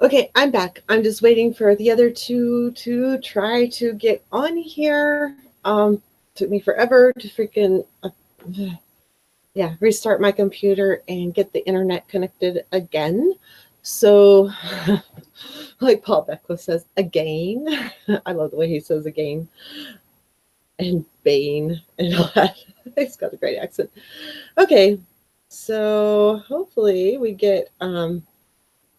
Okay, I'm back. I'm just waiting for the other two to try to get on here. Took me forever to freaking yeah, restart my computer and get the internet connected again. So, like Paul Beckwith says, again. I love the way he says again and Bane and all that. He's got a great accent. Okay, so hopefully we get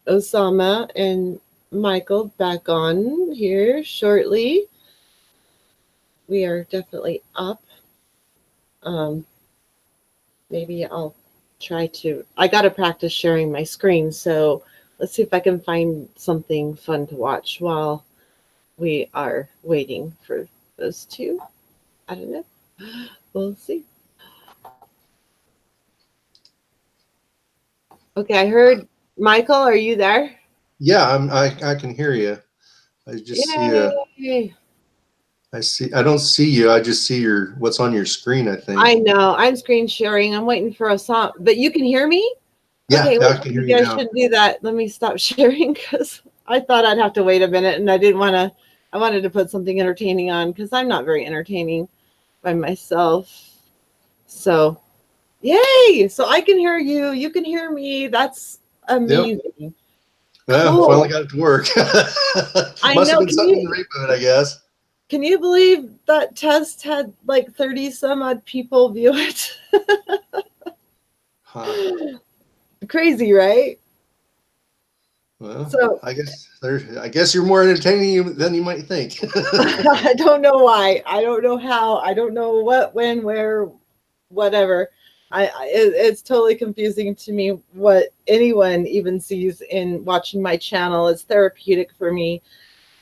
Osama and Michael back on here shortly. We are definitely up. Um, maybe I'll try to. I got to practice sharing my screen, so let's see if I can find something fun to watch while we are waiting for those two. I don't know. We'll see. Okay, I heard Michael. Are you there? Yeah, I can hear you. I just see Yay! I don't see you. I just see your what's on your screen, I I think. know. I'm screen sharing. I'm waiting for a song, but you can hear me? Yeah, Okay, I wait, can hear maybe you I now. shouldn't do that. Let me stop sharing because I thought I'd have to wait a minute and I didn't want to. I wanted to put something entertaining on because I'm not very entertaining by myself. So, yay! So I can hear you. You can hear me. That's Yep. amazing. Yeah, finally Cool. got it to work. I Must have know. been something in the reboot, I guess. Can you believe that test had like 30 some odd people view it? Huh. Crazy, right? Well, So I guess you're more entertaining than you might think. I don't know why. I don't know how. I don't know what, when, where, whatever. It's totally confusing to me what anyone even sees in watching my channel. It's therapeutic for me,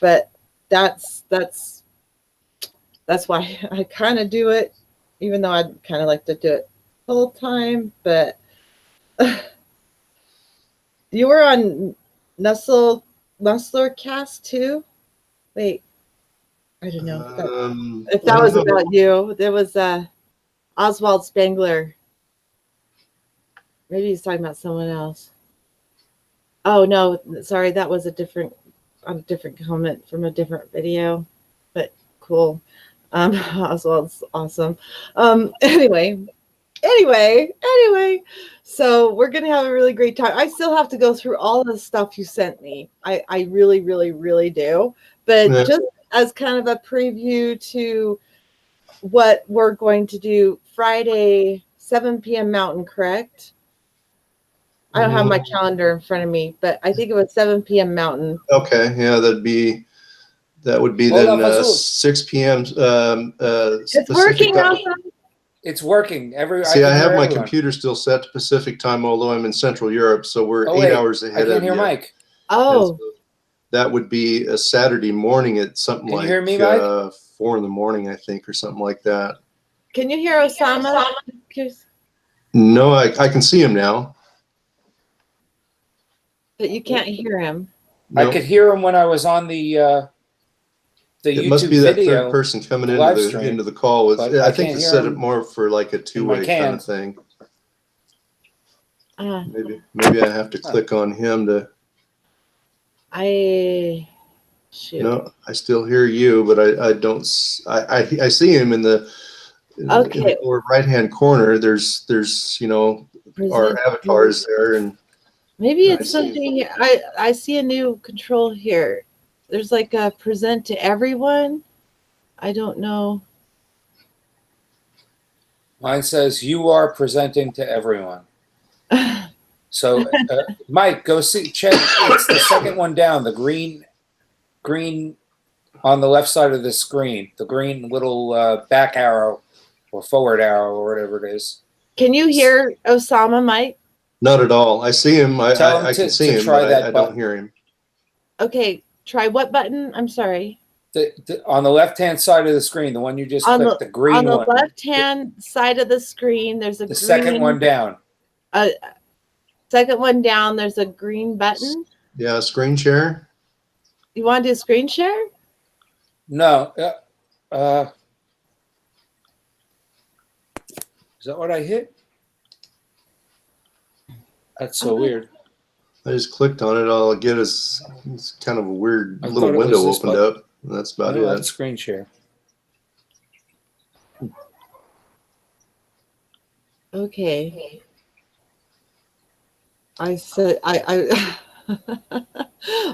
but that's that's that's why I kind of do it, even though I'd kind of like to do it full time. But you were on Nussel Nussler Cast too. Wait, I don't know if I that don't was know. about you. There was Oswald Spengler. Maybe he's talking about someone else. Oh no, sorry, that was a different comment from a different video. But cool. Oswald's awesome. Anyway, anyway. So we're gonna have a really great time. I still have to go through all the stuff you sent me. I really, really, really do. But Yeah. just as kind of a preview to what we're going to do Friday, 7 p.m. Mountain, correct? I don't have my Mhm. calendar in front of me, but I think it was 7 p.m. Mountain. Okay, yeah, that would be Hola, then Fazul. 6 p.m. It's Pacific working, time. awesome. It's working. I See, I can hear have my everyone. computer still set to Pacific time, although I'm in Central Europe, so we're Oh, eight wait. hours I ahead can't of hear you. Mike. And so Oh, that would be a Saturday morning at something Can you hear like me, Mike? 4 in the morning, I think, or something like that. can you hear Osama? No, I can see him now. But you can't hear him. I could No, hear him when I was on the it must YouTube be that third video, person coming the into live the stream, call. but I I think can't to hear set it him more for like a in my two-way kind of can. thing. Uh, Maybe I have to Huh. click on him to. I shoot. No, I still hear you, but I don't. I see him in the Okay, lower right hand corner. There's our present. avatars there, and Maybe I it's see. something. I see a new control here. There's like a present to everyone. I don't know. Mine says you are presenting to everyone. So, Mike, go check. It's the second one down, the green on the left side of the screen, the green little back arrow or forward arrow or whatever it is. Can you hear Osama, Mike? Not at all. I see him. Tell him I can see to him, but try I that don't button. hear him. Okay, try what button? I'm sorry. On the left-hand side of the screen, the one you just On clicked, the the on green the one, left hand side of the screen, there's a the second one green. down. Uh, second one down, there's a green button. Yeah, screen share. You want to do screen share? No, is that what I hit? That's so weird. I just clicked on it. All I get is it's kind of a weird I little thought it was window this opened button. up. And that's about No, it. that's screen share. Okay. I said I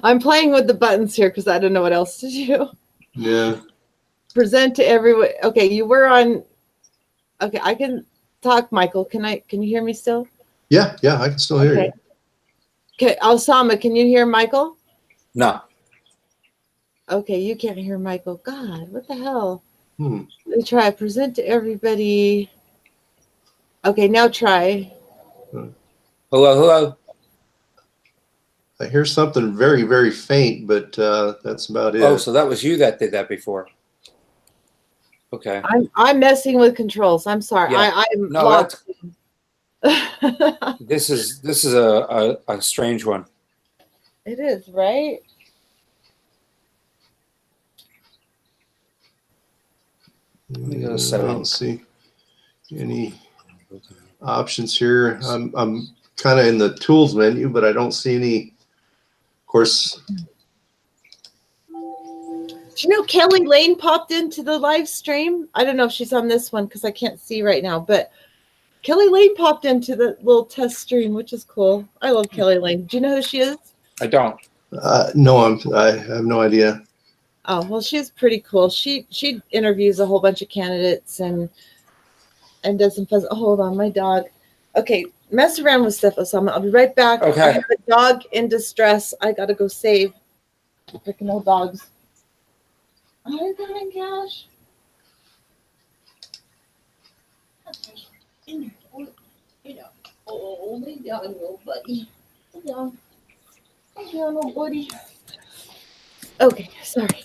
I'm playing with the buttons here because I don't know what else to do. Yeah. Present to everyone. Okay, you were on. Okay, I can talk, Michael. Can you hear me still? Yeah. Yeah. I can still hear Okay. you. Okay, Osama, can you hear Michael? No. Okay, you can't hear Michael. God, what the hell? Hmm. Let me try. Present to everybody. Okay, now try. Hello, hello. I hear something very, very faint, but that's about it. Oh, so that was you that did that before. Okay. I'm messing with controls. I'm sorry. Yeah. I'm No, lost. this is a strange one. It is, right? Let me go to I settings. don't see any options here. I'm kind of in the tools menu, but I don't see any. Of course. Do you know Kelly Lane popped into the live stream? I don't know if she's on this one because I can't see right now, but Kelly Lane popped into the little test stream, which is cool. I love Kelly Lane. Do you know who she is? I don't. No, I have no idea. Oh, well, she's pretty cool. She interviews a whole bunch of candidates and does some fun. Oh, hold on, my dog. Okay, mess around with stuff, Osama. I'll be right back. Okay. I have a dog in distress. I gotta go save. Freaking old dogs. Hi, darling Cash. You know, oh, lay down, little buddy. Lay down. Lay down, little buddy. Okay, sorry.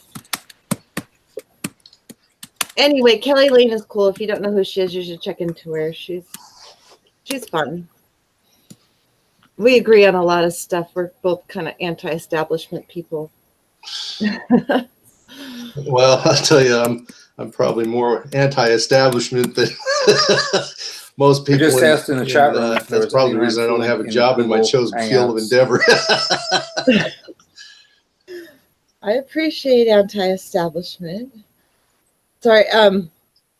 Anyway, Kelly Lane is cool. If you don't know who she is, you should check into her. She's fun. We agree on a lot of stuff. We're both kind of anti-establishment people. Well, I'll tell you, I'm probably more anti-establishment than most people. I just asked in the chat room if there that's was probably the anyone reason I don't have a in job in my Google chosen field of Hangouts. endeavor. I appreciate anti-establishment. Sorry,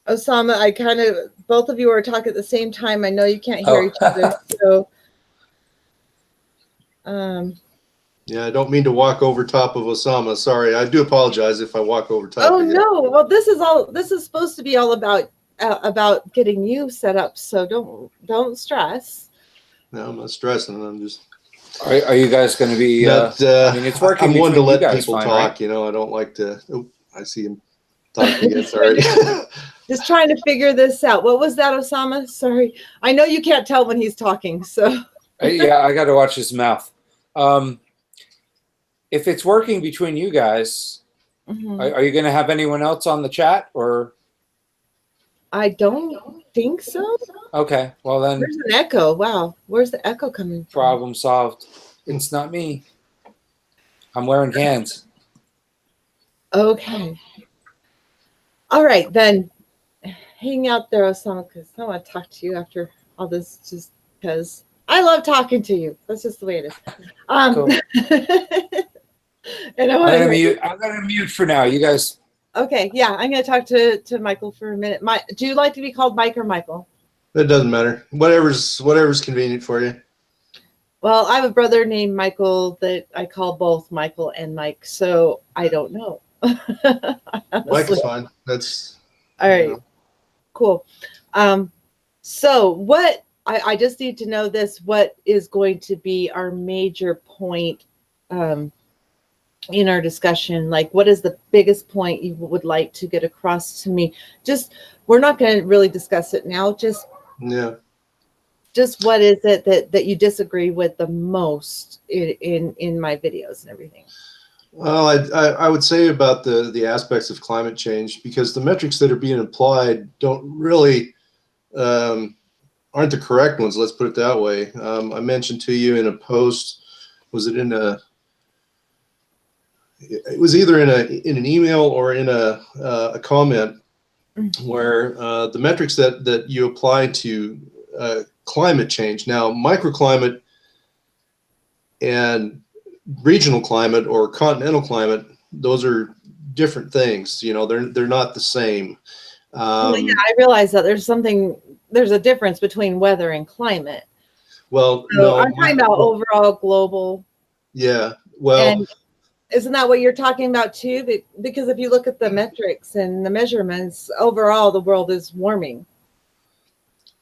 Osama, I kind of, both of you are talking at the same time. I know you can't hear each other, so. Yeah, I don't mean to walk over top of Osama. Sorry, I do apologize if I walk over top. Oh of you. no! Well, this is supposed to be all about getting you set up. So don't stress. No, I'm not stressing. I'm just. Are you guys going to be? Not, I mean, it's working. I'm one to between you let guys people fine, talk. right? You know, I don't like to. Oh, I see him talking again. Sorry. Just trying to figure this out. What was that, Osama? Sorry, I know you can't tell when he's talking. So. Yeah, I got to watch his mouth. If it's working between you guys, are you going to have anyone else on the chat or? I don't think so. Okay, well then. There's an echo. Wow, where's the echo coming from? Problem solved. It's not me. I'm wearing cans. Okay. All right, then hang out there, Osama, because I want to talk to you after all this, just because I love talking to you. That's just the way it is. Cool. And I'm gonna mute for now. You guys. Okay, yeah, I'm gonna talk to Michael for a minute. Do you like to be called Mike or Michael? It doesn't matter. Whatever's convenient for you. Well, I have a brother named Michael that I call both Michael and Mike, so I don't know. Mike is fine. That's all right. Cool. So what I just need to know this, what is going to be our major point in our discussion? Like, what is the biggest point you would like to get across to me? Just, we're not going to really discuss it now. Just what is it that you disagree with the most in my videos and everything? Well, I would say about the aspects of climate change, because the metrics that are being applied don't really aren't the correct ones. Let's put it that way. I mentioned to you in a post, it was either in an email or in a comment, where the metrics that you apply to climate change. Now, microclimate and regional climate or continental climate, those are different things. You know, they're not the same. Well, yeah, I realize that there's a difference between weather and climate. Well, So no, I'm talking about overall global. yeah. Well, And isn't that what you're talking about too? Because if you look at the metrics and the measurements, overall the world is warming.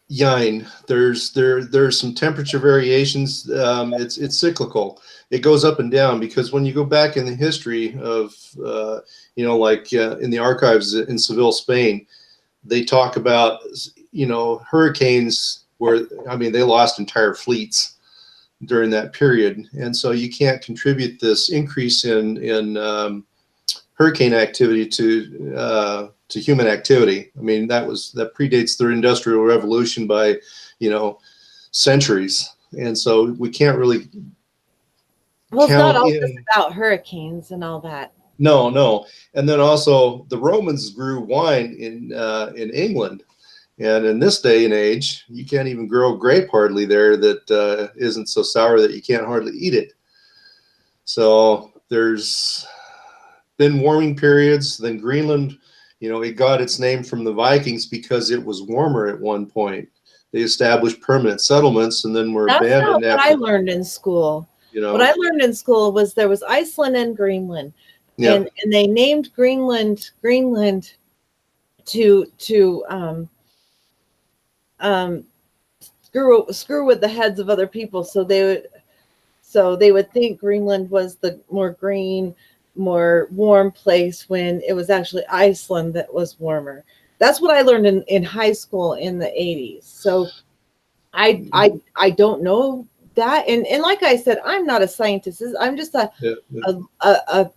Yine, there's some temperature variations. It's cyclical. It goes up and down because when you go back in the history of you know, like in the archives in Seville, Spain, they talk about, you know, hurricanes where, I mean, they lost entire fleets during that period, and so you can't contribute this increase in hurricane activity to human activity. I mean, that predates the Industrial Revolution by, you know, centuries, and so we can't really. Well, it's not all just about hurricanes and all that. No, and then also the Romans grew wine in England, and in this day and age, you can't even grow grape hardly there that isn't so sour that you can't hardly eat it. So there's been warming periods. Then Greenland, you know, it got its name from the Vikings because it was warmer at one point. They established permanent settlements and then were abandoned. That's not what I learned in school. You know, what I learned in school was there was Iceland and Greenland. yeah, and they named Greenland to screw with the heads of other people, so they would think Greenland was the more green, more warm place when it was actually Iceland that was warmer. That's what I learned in high school in the 80s. So I don't know that, and like I said, I'm not a scientist. I'm just a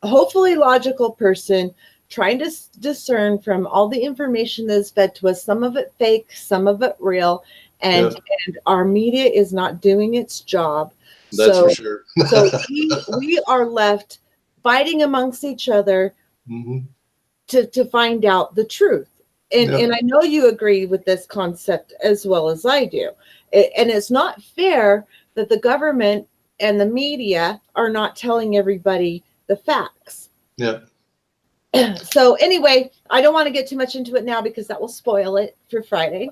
hopefully logical person trying to discern from all the information that is fed to us, some of it fake, some of it real, and our media is not doing its job. That's for sure. So we are left fighting amongst each other to find out the truth. And I know you agree with this concept as well as I do. And it's not fair that the government and the media are not telling everybody the facts. Yeah. So anyway, I don't want to get too much into it now because that will spoil it for Friday.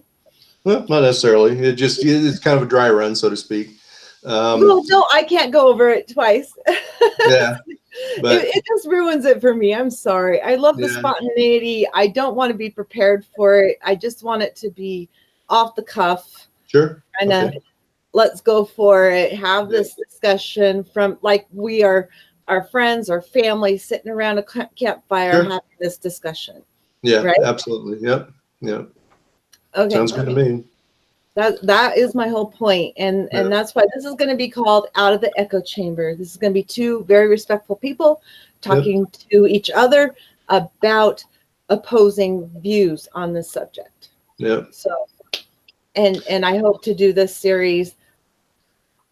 Well, not necessarily. It's kind of a dry run, so to speak. Well, no, I can't go over it twice. Yeah. But it just ruins it for me. I'm sorry. I love the spontaneity. I don't want to be prepared for it. I just want it to be off the cuff. Sure. And let's go for it. Have this discussion from like we are our friends or family sitting around a campfire having this discussion. Yeah, right? Absolutely. Yep. Okay. Sounds good to me. That is my whole point. And that's why this is going to be called Out of the Echo Chamber. This is going to be two very respectful people talking to each other about opposing views on this subject. Yeah. So, and I hope to do this series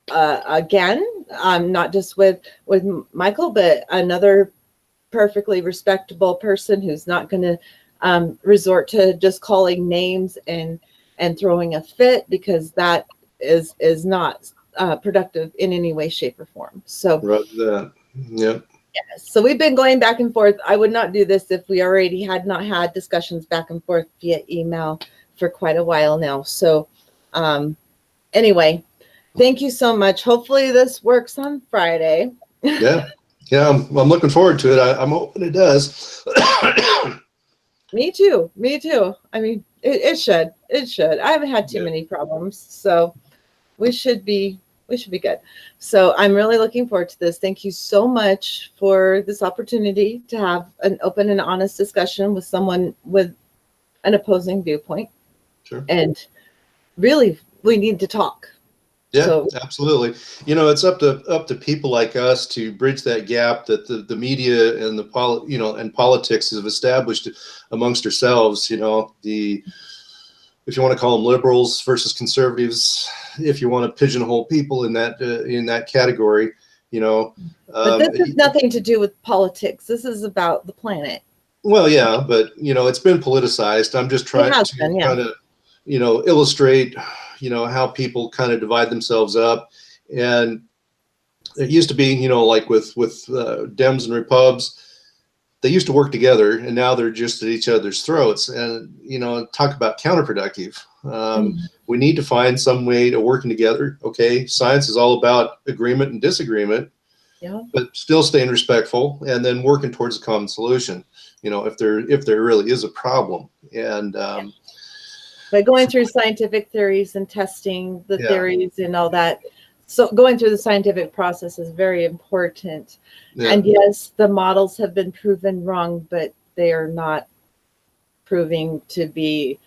again, not just with Michael, but another perfectly respectable person who's not going to resort to just calling names and throwing a fit, because that is not productive in any way, shape, or form. So, right, that. Yep. Yes. So we've been going back and forth. I would not do this if we already had not had discussions back and forth via email for quite a while now. So, anyway, thank you so much. Hopefully this works on Friday. Yeah. I'm looking forward to it. I'm hoping it does. Me too. I mean, it should. I haven't had too many problems, so we should be good. So I'm really looking forward to this. Thank you so much for this opportunity to have an open and honest discussion with someone with an opposing viewpoint. Sure. And really, we need to talk. Yeah, So, absolutely. You know, it's up to people like us to bridge that gap that the media and and politics have established amongst ourselves. You know, if you want to call them liberals versus conservatives, if you want to pigeonhole people in that category, you know. But this has nothing to do with politics. This is about the planet. Well, yeah, but you know, it's been politicized. I'm just trying to kind of, illustrate, how people kind of divide themselves up. And it used to be, like with Dems and Repubs, they used to work together, and now they're just at each other's throats. And talk about counterproductive. We need to find some way to working together. Okay, science is all about agreement and disagreement, but still staying respectful, and then working towards a common solution. If there really is a problem, and but going through scientific theories and testing the theories and all that. So going through the scientific process is very important. Yeah. And yes, the models have been proven wrong, but they are not proving to be,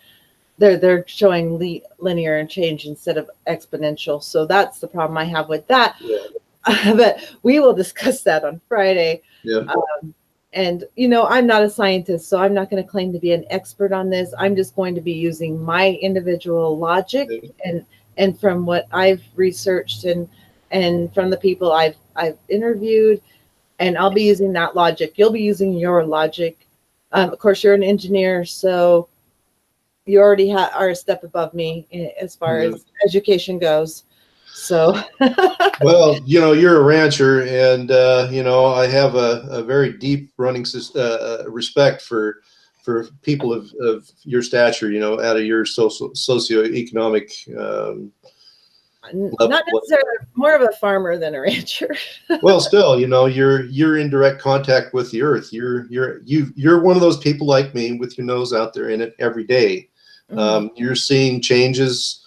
they're showing linear change instead of exponential. So that's the problem I have with that. Yeah. But we will discuss that on Friday. Yeah. And, I'm not a scientist, so I'm not going to claim to be an expert on this. I'm just going to be using my individual logic and from what I've researched and from the people I've interviewed, and I'll be using that logic. You'll be using your logic. Of course, you're an engineer, so you already are a step above me as far as education goes. So, well, you're a rancher, and I have a very deep running respect for people of your stature, out of your socioeconomic. Not necessarily more of a farmer than a rancher. Well, still, you're in direct contact with the earth. You're one of those people like me with your nose out there in it every day. You're seeing changes,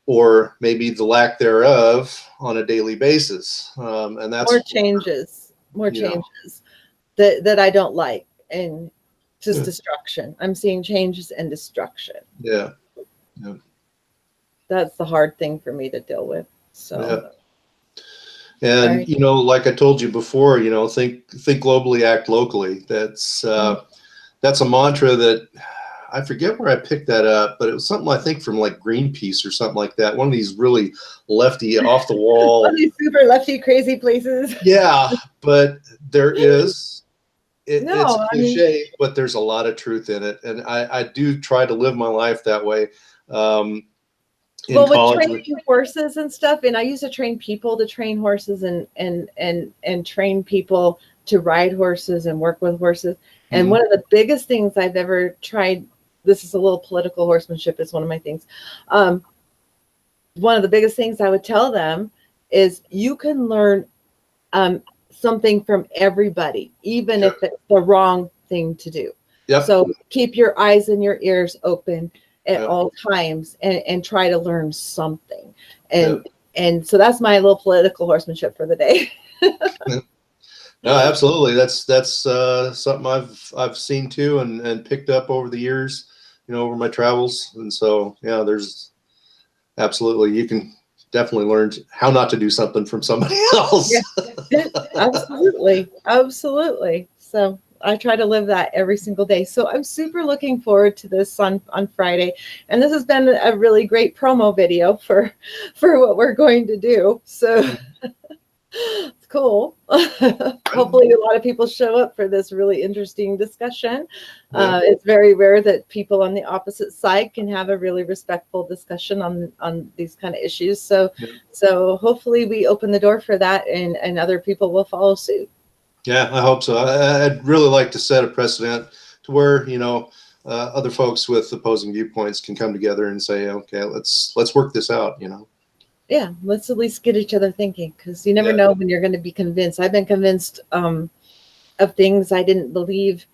or maybe the lack thereof, on a daily basis, and that's more changes that I don't like, and just destruction. I'm seeing changes and destruction. Yeah. That's the hard thing for me to deal with. So, and like I told you before, think globally, act locally. That's a mantra that I forget where I picked that up, but it was something I think from like Greenpeace or something like that. One of these really lefty, off the wall, one of these super lefty, crazy places. Yeah, but there is. It's a cliche, but there's a lot of truth in it, and I do try to live my life that way. With training horses and stuff, and I used to train people to train horses and train people to ride horses and work with horses. And one of the biggest things I've ever tried, this is a little political horsemanship, is one of my things. One of the biggest things I would tell them is you can learn something from everybody, even if it's the wrong thing to do. Yep. So keep your eyes and your ears open at all times and try to learn something. And so that's my little political horsemanship for the day. No, absolutely. That's something I've seen too and picked up over the years, over my travels. And so, there's absolutely, you can definitely learn how not to do something from somebody else. Yeah, absolutely. So I try to live that every single day. So I'm super looking forward to this on Friday. And this has been a really great promo video for what we're going to do. So it's cool. Hopefully a lot of people show up for this really interesting discussion. It's very rare that people on the opposite side can have a really respectful discussion on these kind of issues. So hopefully we open the door for that, and other people will follow suit. Yeah, I hope so. I'd really like to set a precedent to where, other folks with opposing viewpoints can come together and say, okay, let's work this out, Yeah, let's at least get each other thinking, because you never know when you're going to be convinced. I've been convinced of things I didn't believe.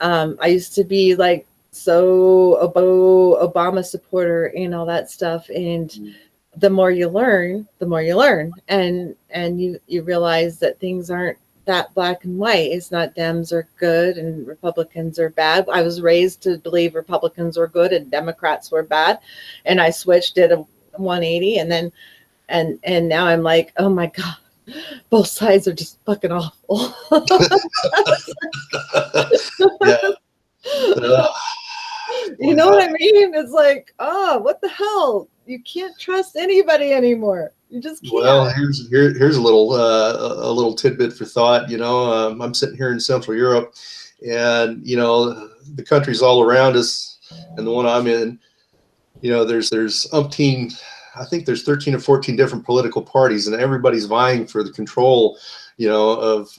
I used to be like Obama supporter and all that stuff. And the more you learn, and you realize that things aren't that black and white. It's not Dems are good and Republicans are bad. I was raised to believe Republicans were good and Democrats were bad, and I switched, did a 180, and then and now I'm like, oh my God, both sides are just fucking awful. You know what I mean? It's like, oh, what the hell? You can't trust anybody anymore. You just can't. Well, here's a little tidbit for thought. I'm sitting here in Central Europe, and the countries all around us, and the one I'm in, there's umpteen I think there's 13 or 14 different political parties, and everybody's vying for the control, of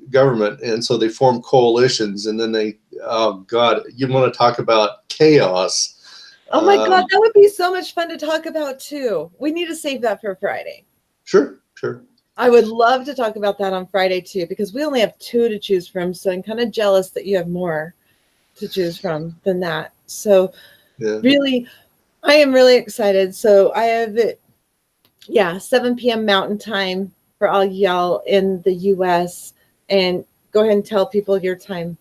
government. And so they form coalitions, and then oh God, you want to talk about chaos. Oh my God, that would be so much fun to talk about too. We need to save that for Friday. Sure. I would love to talk about that on Friday too, because we only have 2 to choose from. So I'm kind of jealous that you have more to choose from than that. So really, I am really excited. So I have 7 p.m. Mountain Time for all y'all in the US. And go ahead and tell people your time.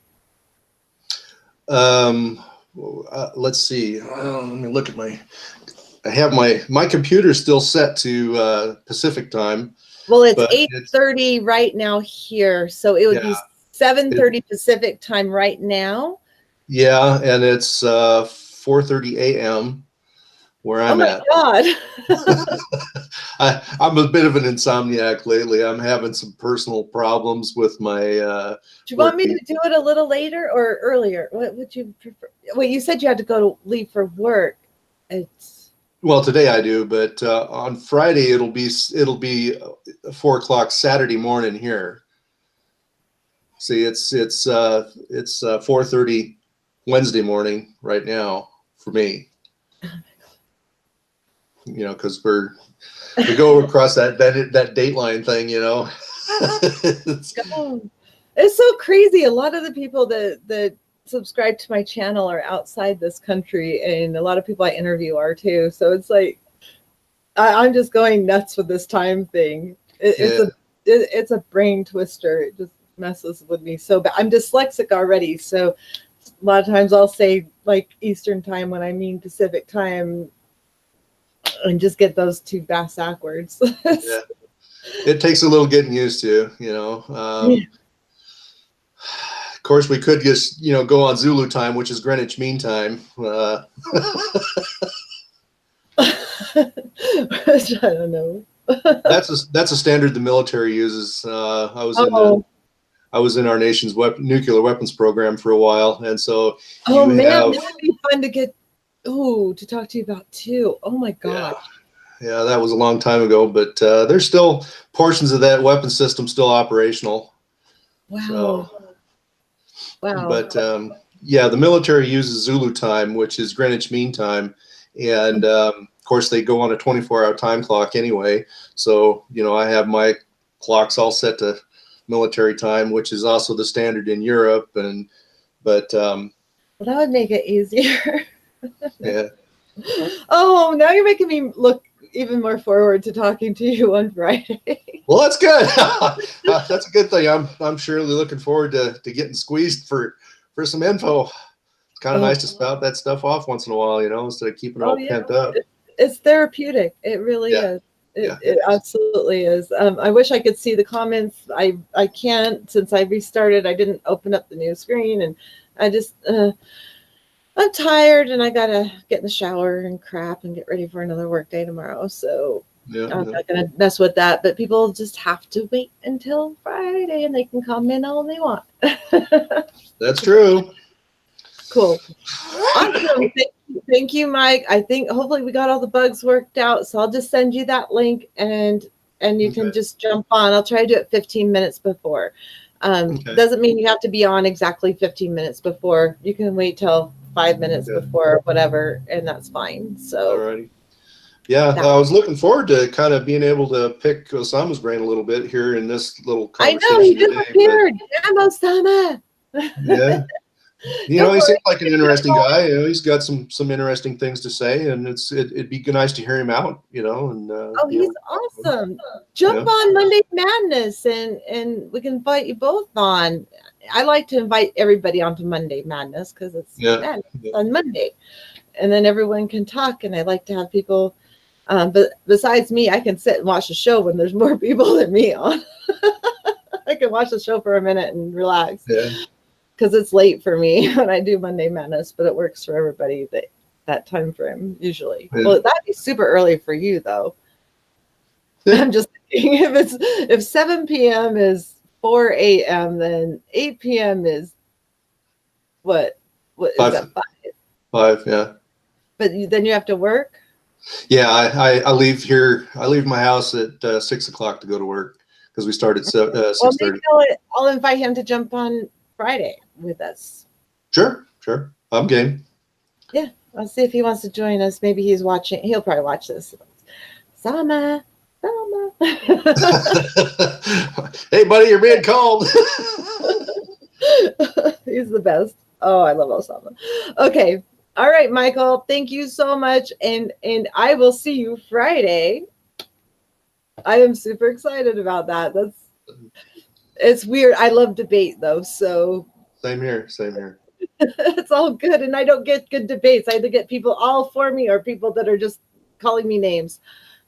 Let's see. Let me look at I have my computer still set to Pacific time. Well, it's 8:30 right now here, so it would be 7:30 Pacific time right now. Yeah, and it's 4:30 a.m. where I'm at. Oh my God. I'm a bit of an insomniac lately. I'm having some personal problems with my. Do you want me to do it a little later or earlier? What would you prefer? Well, you said you had to leave for work. Well, today I do, but on Friday it'll be 4 o'clock Saturday morning here. See, it's 4:30 Wednesday morning right now for me. Because we go across that dateline thing. It's so crazy. A lot of the people that subscribe to my channel are outside this country, and a lot of people I interview are too. So it's like I'm just going nuts with this time thing. It's a brain twister. It just messes with me so bad. I'm dyslexic already, so a lot of times I'll say like Eastern time when I mean Pacific time, and just get those two backwards. Yeah. It takes a little getting used to, Of course, we could just, go on Zulu time, which is Greenwich Mean Time. I don't know. That's a standard the military uses. I was in our nation's nuclear weapons program for a while, and so. Oh man, this would be fun to talk to you about too. Oh my God. Yeah, that was a long time ago, but there's still portions of that weapon system still operational. Wow. So, wow. But the military uses Zulu time, which is Greenwich Mean Time, and of course they go on a 24-hour time clock anyway. So I have my clocks all set to military time, which is also the standard in Europe, but well, that would make it easier. Yeah. Oh, now you're making me look even more forward to talking to you on Friday. Well, that's good. That's a good thing. I'm surely looking forward to getting squeezed for some info. It's kind of nice to spout that stuff off once in a while, instead of keeping it all pent up. It's therapeutic. It really is. It absolutely is. I wish I could see the comments. I can't, since I restarted. I didn't open up the new screen, and I just I'm tired, and I gotta get in the shower and crap and get ready for another work day tomorrow. So I'm not gonna mess with that. But people just have to wait until Friday, and they can comment all they want. That's true. Cool. Awesome. Thank you, Mike. I think hopefully we got all the bugs worked out. So I'll just send you that link, and you can just jump on. I'll try to do it 15 minutes before. Doesn't mean you have to be on exactly 15 minutes before. You can wait till 5 minutes before, whatever, and that's fine. So alrighty. Yeah, I was looking forward to kind of being able to pick Osama's brain a little bit here in this little conversation. I know, he disappeared. Damn, Osama. Yeah. He seems like an interesting guy. He's got some interesting things to say, and it'd be nice to hear him out, and he's awesome. Jump on Monday Madness, and we can invite you both on. I like to invite everybody onto Monday Madness because it's madness on Monday, and then everyone can talk. And I like to have people, but besides me, I can sit and watch the show when there's more people than me on. I can watch the show for a minute and relax. Yeah. Because it's late for me when I do Monday Madness, but it works for everybody that time frame usually. Yeah. Well, that'd be super early for you though. Yeah. I'm just thinking if 7 p.m. is 4 a.m., then 8 p.m. is what is 5. that 5? 5, yeah. But then you have to work? Yeah, I leave here. I leave my house at 6 o'clock to go to work because we start at Well, 6:30. maybe I'll invite him to jump on Friday with us. Sure. I'm game. I'll see if he wants to join us. Maybe he's watching. He'll probably watch this. Sama. Hey, buddy, you're being called. He's the best. Oh, I love Osama. Okay. All right, Michael. Thank you so much. And I will see you Friday. I am super excited about that. It's weird. I love debate though, so Same here. it's all good. And I don't get good debates. I either get people all for me or people that are just calling me names.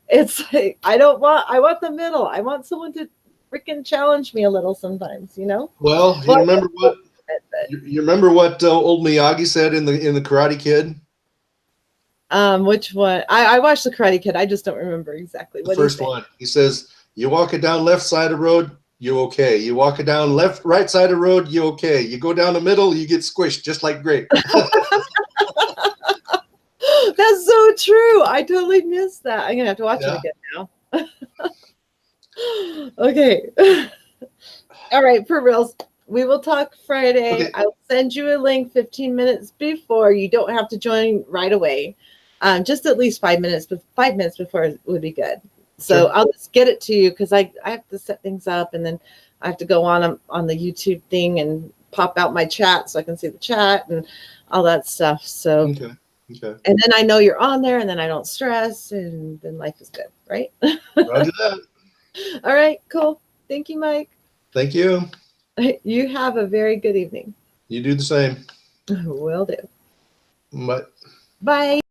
It's like I want the middle. I want someone to freaking challenge me a little sometimes, you know? Well, you remember what old Miyagi said in the Karate Kid? Which one? I watched the Karate Kid. I just don't remember exactly The what first one. He says, "You walk it down left side of road, you okay. You walk it down right side of road, you okay. You go down the middle, you get squished just like grape." That's so true. I totally missed that. I'm gonna have to watch it again now. Okay. All right, for reals. We will talk Friday. Okay. I'll send you a link 15 minutes before. You don't have to join right away. Just at least 5 minutes, but 5 minutes before would be good. So Sure. I'll just get it to you because I have to set things up, and then I have to go on the YouTube thing and pop out my chat so I can see the chat and all that stuff. So Okay. and then I know you're on there, and then I don't stress, and then life is good, right? Roger that. All right, cool. Thank you, Mike. Thank you. You have a very good evening. You do the same. Will do. Bye. Bye.